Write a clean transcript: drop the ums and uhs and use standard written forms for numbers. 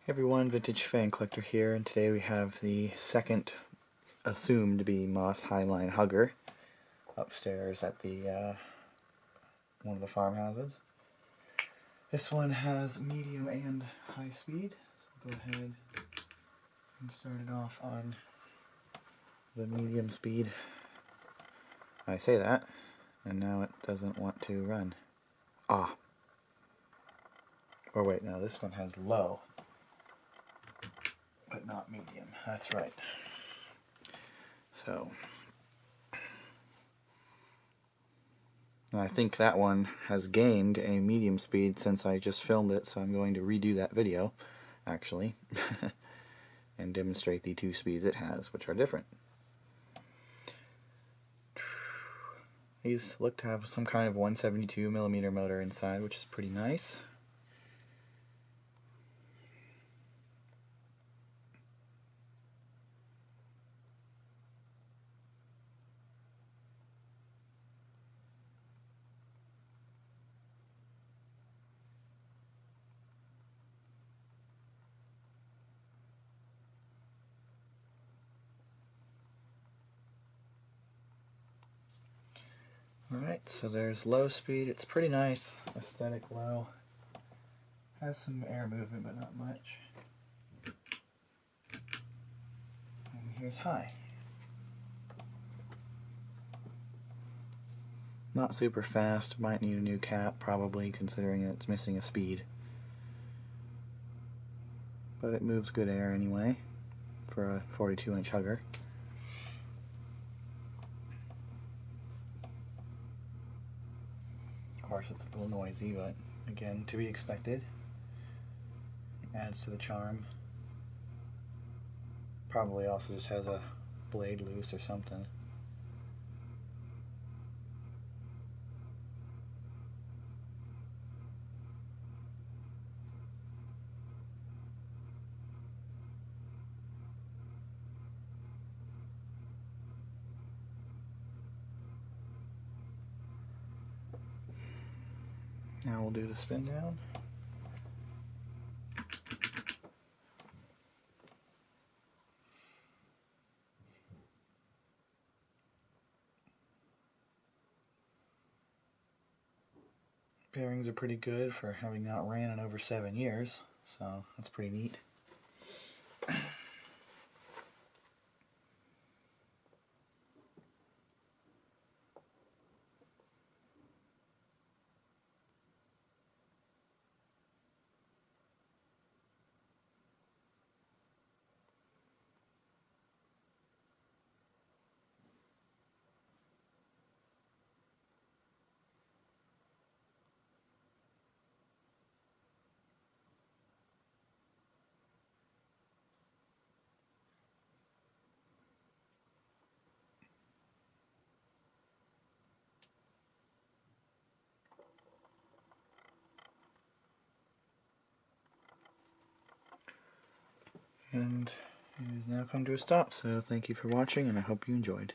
Everyone, Vintage Fan Collector here, and today we have the second assumed to be Moss Highline Hugger upstairs at the one of the farmhouses. This one has medium and high speed, so go ahead and start it off on the medium speed. I say that, and now it doesn't want to run. Ah. Or wait, no, this one has low. But not medium. That's right. So, I think that one has gained a medium speed since I just filmed it, so I'm going to redo that video, actually, and demonstrate the two speeds it has, which are different. These look to have some kind of 172mm motor inside, which is pretty nice. Alright, so there's low speed. It's pretty nice. Aesthetic low. Has some air movement, but not much. And here's high. Not super fast. Might need a new cap, probably, considering it's missing a speed. But it moves good air anyway, for a 42-inch hugger. Of course, it's a little noisy, but again, to be expected. Adds to the charm. Probably also just has a blade loose or something. Now we'll do the spin down. Bearings are pretty good for having not ran in over 7 years, so that's pretty neat. And it has now come to a stop, so thank you for watching, and I hope you enjoyed.